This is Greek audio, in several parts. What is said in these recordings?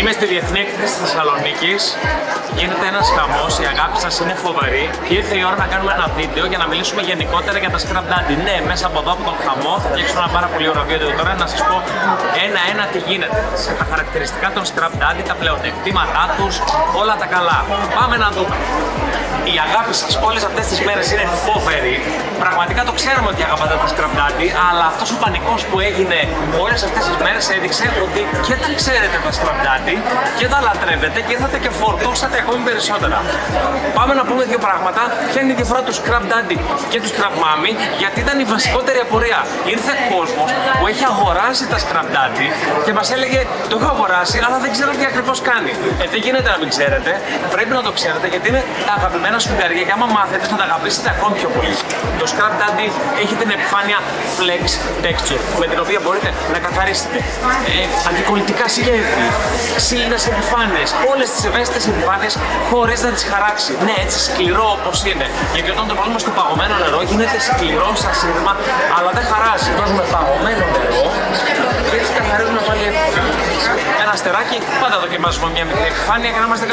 Είμαι στη Διεθνή Έκθεση της Θεσσαλονίκης. Γίνεται ένας χαμός, η αγάπη σας είναι φοβερή. Και ήρθε η ώρα να κάνουμε ένα βίντεο για να μιλήσουμε γενικότερα για τα Scrap Daddy. Ναι, μέσα από εδώ από τον χαμό θα φτιάξω ένα πάρα πολύ ωραίο βίντεο τώρα να σας πω ένα-ένα τι γίνεται. Τα χαρακτηριστικά των Scrap Daddy, τα πλεονεκτήματά τους, όλα τα καλά. Πάμε να δούμε. Η αγάπη σας όλες αυτές τις μέρες είναι φοβερή. Πραγματικά το ξέρουμε ότι αγαπάτε τα Scrap Daddy, αλλά αυτός ο πανικός που έγινε όλες αυτές τις μέρες έδειξε ότι και τα ξέρετε τα Scrap Daddy και τα λατρεύετε και ήρθατε και φορτώσατε ακόμη περισσότερα. Πάμε να πούμε δύο πράγματα. Ποια είναι η διαφορά του Scrap Daddy και του Scrap Mommy, γιατί ήταν η βασικότερη απορία. Ήρθε κόσμος που έχει αγοράσει τα Scrap Daddy και μας έλεγε το έχω αγοράσει, αλλά δεν ξέρω τι ακριβώς κάνει. Δεν γίνεται να μην ξέρετε, πρέπει να το ξέρετε γιατί είναι τα αγαπημένα σφουγγαριά και άμα μάθετε θα τα αγαπήσετε ακόμη πιο πολύ. Το Scrap Daddy έχει την επιφάνεια Flex Texture, με την οποία μπορείτε να καθαρίσετε αντικολλητικά σκεύη, ξύλινες επιφάνειες, όλες τις ευαίσθητες επιφάνειες χωρίς να τις χαράξει. Ναι, έτσι σκληρό όπως είναι. Γιατί όταν το βάλουμε στο παγωμένο νερό γίνεται σκληρό σαν σύρμα, αλλά δεν χαράζει. Βάζουμε παγωμένο νερό και έτσι καθαρίζουμε πάλι εύκολα. Ένα αστεράκι, πάντα δοκιμάζουμε μια μικρή επιφάνεια για να είμαστε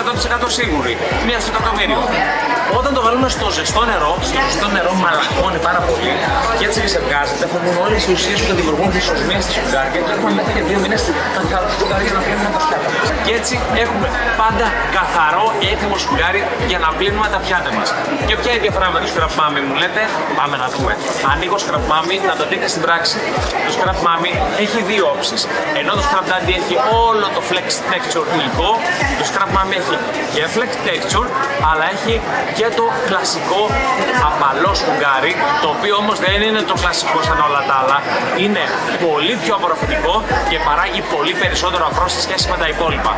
100% σίγουροι. Μία στο εκατομμύριο. Όταν το βάλουμε στο ζεστό νερό μαλακώνει πάρα πολύ και έτσι ξεβγάζεται. Θα βγουν όλες οι ουσίες που δημιουργούν δυσοσμία στη σφουγγάρια και έχουμε μετά για 2 μήνες καθαρό σφουγγάρι για να πλύνουμε τα πιάτα. Και έτσι έχουμε πάντα καθαρό έτοιμο σφουγγάρι για να πλύνουμε τα πιάτα μας. Και ποια είναι η διαφορά με το Scrap Mommy, μου λέτε? Πάμε να δούμε. Ανοίγω Scrap Mommy, να το δείτε στην πράξη. Το Scrap Mommy έχει δύο όψεις. Ενώ το Scrap Daddy έχει όλο το Flex Texture υλικό, το Scrap Mommy έχει και Flex Texture, αλλά έχει και το κλασικό απαλό σφουγγάρι, το οποίο όμως δεν είναι το κλασικό σαν όλα τα άλλα. Είναι πολύ πιο απορροφητικό και παράγει πολύ περισσότερο αφρό σε σχέση με τα υπόλοιπα.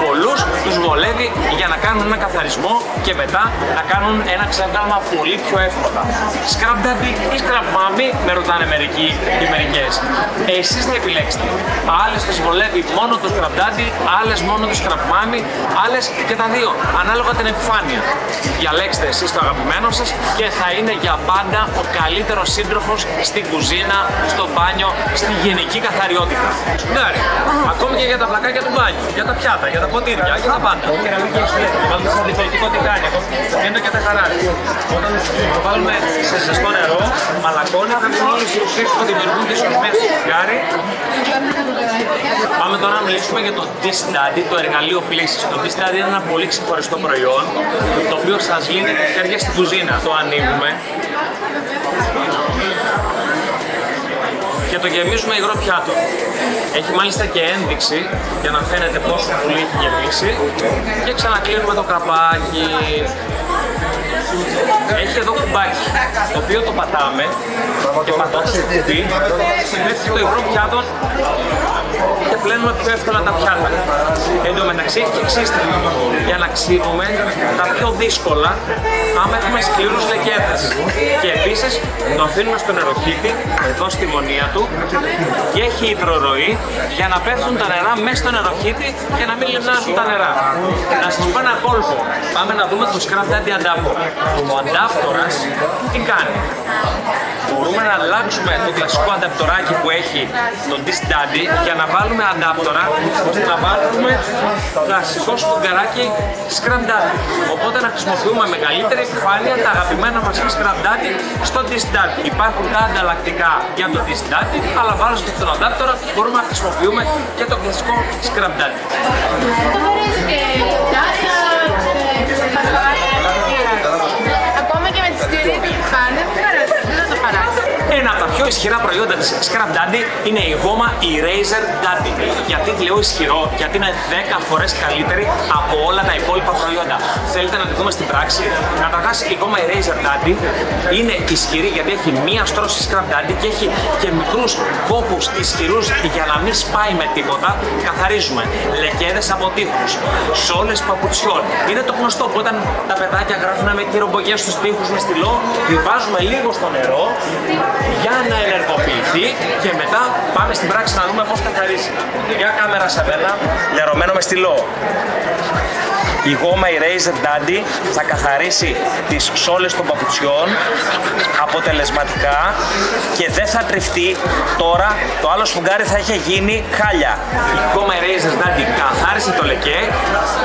Πολλούς τους βολεύει για να κάνουν ένα καθαρισμό και μετά να κάνουν ένα ξεβγάλμα πολύ πιο εύκολα. Scrap Daddy ή Scrap Mommy, με ρωτάνε μερικοί ή μερικές. Εσείς θα επιλέξετε. Άλλες τους βολεύει μόνο το Scrap Daddy, άλλες μόνο το Scrap Mommy, άλλες και τα δύο, ανάλογα την επιφάνεια. Διαλέξτε εσείς το αγαπημένο σας και θα είναι για πάντα ο καλύτερος σύντροφος στην κουζίνα, στο μπάνιο, στη γενική καθαριότητα. Ναι, ακόμη και για τα πλακάκια του μπάνιου, για τα πιάτα, για τα ποτήρια, για τα πάντα. Και να μην καίει το βάλουμε σε αντιφερειτικό τηγάνι, είναι και τα χαράζει. Όταν το βάλουμε σε ζεστό νερό, μαλακώνει, θα βγουν όλες οι ουσίες που δημιουργούν τις ορμές του σφουγγάρι. Πάμε τώρα να μιλήσουμε για το Dish Daddy, το εργαλείο πλύσης. Το Dish Daddy είναι ένα πολύ ξεχωριστό προϊόν, το οποίο σας λύνει τα χέρια στην κουζίνα. Το ανοίγουμε και το γεμίζουμε υγρό πιάτο. Έχει μάλιστα και ένδειξη για να φαίνεται πόσο πολύ έχει γεμίσει και ξανακλείνουμε το καπάκι. Έχει εδώ κουμπάκι, το οποίο το πατάμε και πατώντας το κουμπί πέφτει το υγρό πιάτο και πλένουμε πιο εύκολα τα πιάτα. Εν τω μεταξύ έχει και ξύστημα για να ξύνουμε τα πιο δύσκολα άμα έχουμε σκληρούς λεκέδες. Και επίσης το αφήνουμε στο νεροχύτη, εδώ στη γωνία του, και έχει υδροροή για να πέφτουν τα νερά μέσα στο νεροχύτη και να μην λιμνάζουν τα νερά. Να σας πω ένα κόλπο. Πάμε να δούμε το Scrap Daddy Adapter. Ο αντάπτορας τι κάνει? Μπορούμε να αλλάξουμε το κλασικό ανταπτοράκι που έχει το Dish Daddy για να βάλουμε αντάπτορα ώστε να βάλουμε κλασικό σφουγγαράκι Scrap Daddy. Οπότε να χρησιμοποιούμε μεγαλύτερη επιφάνεια τα αγαπημένα μας Scrap Daddy στο Dish Daddy. Υπάρχουν τα ανταλλακτικά για το Dish Daddy, αλλά βάζοντας τον αντάπτορα μπορούμε να χρησιμοποιούμε και το κλασικό Scrap Daddy. Ακόμα και με τη σκληρή επιφάνεια δεν θα το χαράξει. Ένα από τα πιο ισχυρά προϊόντα της Scrap Daddy είναι η γόμα Eraser Daddy. Γιατί λέω ισχυρό? Γιατί είναι 10 φορές καλύτερη από όλα τα υπόλοιπα προϊόντα. Θέλετε να τη δούμε στην πράξη? Καταρχάς η γόμα Eraser Daddy είναι ισχυρή γιατί έχει μία στρώση Scrap Daddy και έχει και μικρούς κόπους ισχυρούς για να μην σπάει με τίποτα. Καθαρίζουμε λεκέδες από τοίχους, σόλες παπουτσιών. Είναι το γνωστό που όταν τα παιδάκια γράφουν με κυρομπογιές στους τοίχους με στυλό, τη βάζουμε λίγο στο νερό για να ενεργοποιηθεί και μετά πάμε στην πράξη να δούμε πώς καθαρίζει. Για κάμερα σε μένα, λερωμένο με στυλό. Η γόμα η Razer Daddy θα καθαρίσει τις σόλες των παπουτσιών αποτελεσματικά και δεν θα τριφτεί. Τώρα το άλλο σφουγγάρι θα είχε γίνει χάλια. Η γόμα η Razer Daddy καθάρισε το λεκέ,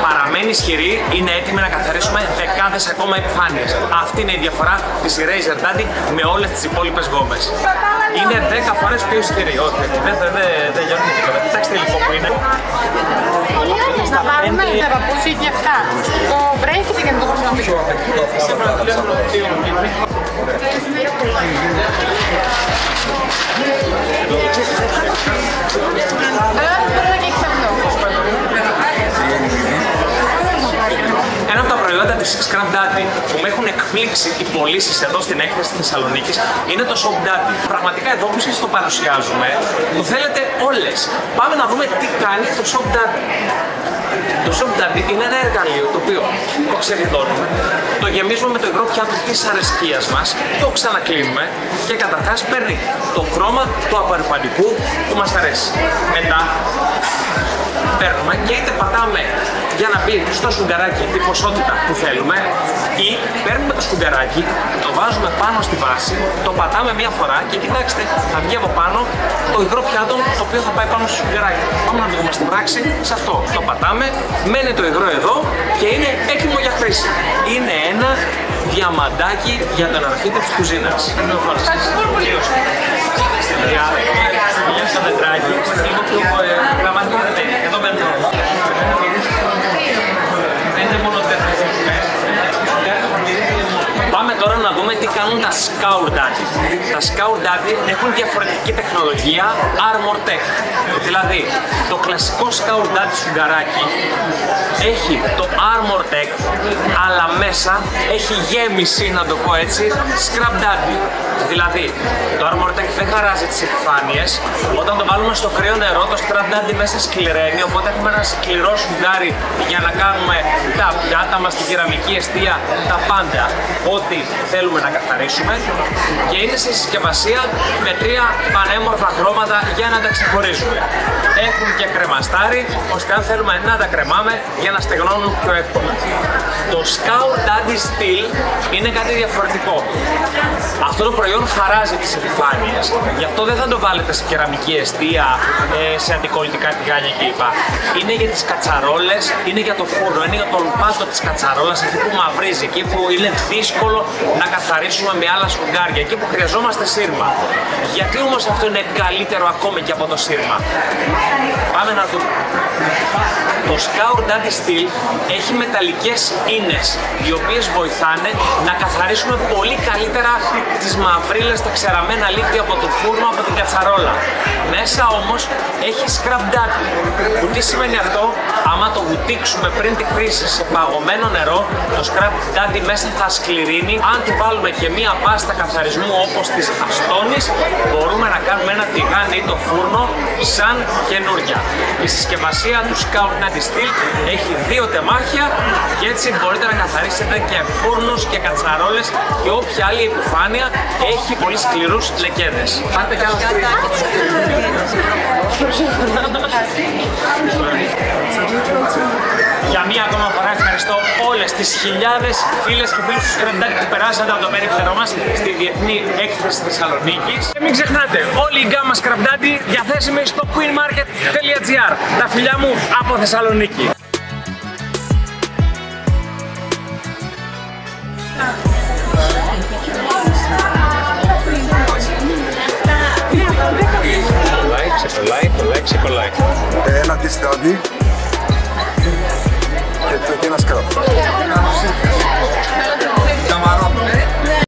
παραμένει ισχυρή, είναι έτοιμη να καθαρίσουμε δεκάδες ακόμα επιφάνειες. Αυτή είναι η διαφορά της Razer Daddy με όλες τις υπόλοιπες γόμες. Είναι 10 φορές πιο ισχυρή. Όχι, δεν γιώνει τίποτα. Κοιτάξτε λοιπόν που είναι. Να πάρουμε τα παπούτσια και αυτά. Το βρέχεται και να το χρησιμοποιήσουμε. Ένα από τα προϊόντα της Scrub Daddy που με έχουν εκπλήξει οι πωλήσεις εδώ στην έκθεση της Θεσσαλονίκης είναι το Soap Daddy. Πραγματικά εδώ που σας το παρουσιάζουμε, το θέλετε όλες. Πάμε να δούμε τι κάνει το Soap Daddy. Το Soap Daddy είναι ένα εργαλείο το οποίο το ξεδιδώνουμε, το γεμίζουμε με το υγρό πιάτο της αρεσκίας μας, το ξανακλίνουμε και καταρχάς παίρνει το χρώμα του απορριπαντικού που μας αρέσει. Μετά παίρνουμε και είτε πατάμε για να μπει στο σφουγγαράκι την ποσότητα που θέλουμε ή παίρνουμε το σφουγγαράκι, το βάζουμε πάνω στη βάση, το πατάμε μία φορά και κοιτάξτε, θα βγει από πάνω το υγρό πιάτο το οποίο θα πάει πάνω στο σφουγγαράκι. Πάμε να δούμε στην πράξη σε αυτό. Το πατάμε, μένει το υγρό εδώ και είναι έτοιμο για χρήση. Είναι ένα διαμαντάκι για τον αρχίτη της κουζίνας. Πάμε τώρα να δούμε τι κάνουν τα Scour Daddy. Τα Scour Daddy έχουν διαφορετική τεχνολογία Armor Tech. Δηλαδή, το κλασικό Scour Daddy σφουγγαράκι έχει το Armor Tech, αλλά μέσα έχει γέμιση, να το πω έτσι, Scrub Daddy. Δηλαδή, το Armor Tech δεν χαράζει τις επιφάνειες. Όταν το βάλουμε στο κρύο νερό, το Scrub Daddy μέσα σκληραίνει. Οπότε έχουμε ένα σκληρό σφουγγάρι για να κάνουμε τα πιάτα μας, τη κεραμική εστία, τα πάντα. Ό,τι θέλουμε να καθαρίσουμε. Και είναι σε συσκευασία με 3 πανέμορφα χρώματα για να τα ξεχωρίζουμε. Έχουν και κρεμαστάρι, ώστε αν θέλουμε να τα κρεμάμε για να στεγνώνουν πιο εύκολα. Το Scour Daddy Steel είναι κάτι διαφορετικό. Αυτό το προϊόν χαράζει τις επιφάνειες. Γι' αυτό δεν θα το βάλετε σε κεραμική εστία, σε αντικολλητικά τηγάνια κλπ. Είναι για τις κατσαρόλες, είναι για το φούρνο, είναι για τον πάτο της κατσαρόλας, εκεί που μαυρίζει, εκεί που είναι δύσκολο να καθαρίσουμε με άλλα σφουγγάρια, εκεί που χρειαζόμαστε σύρμα. Γιατί όμως αυτό είναι καλύτερο ακόμη και από το σύρμα? Πάμε να δούμε. Το Scour Daddy Steel έχει μεταλλικές ίνες, οι οποίες βοηθάνε να καθαρίσουμε πολύ καλύτερα τις μαυρίλες, τα ξεραμένα λίπη από το φούρνο, από την κατσαρόλα. Μέσα όμως έχει Scrub Daddy. Που τι σημαίνει αυτό? Άμα το βουτήξουμε πριν τη χρήση σε παγωμένο νερό, το Scrub Daddy μέσα θα σκληρύνει. Αν του βάλουμε και μία πάστα καθαρισμού όπως της Αστόνης, μπορούμε να κάνουμε ένα τηγάνι ή το φούρνο σαν καινούρια. Η συσκευασία του Scour Daddy Steel έχει 2 τεμάχια και έτσι μπορείτε να καθαρίσετε και φούρνους και κατσαρόλες και όποια άλλη επιφάνεια έχει πολύ σκληρούς λεκέδες. Πάτε κι άλλο. Για μία ακόμα φορά ευχαριστώ όλες τις χιλιάδες φίλες και φίλους του Scrub Daddy που περάσατε από το περίπτερό μας στη Διεθνή Έκθεση Θεσσαλονίκης. Και μην ξεχνάτε, όλη η γκάμα Scrub Daddy διαθέσιμη στο queenmarket.gr. Τα φιλιά μου από Θεσσαλονίκη. Ξεκολλάει. Ένα της Daddy και ένα Scrub.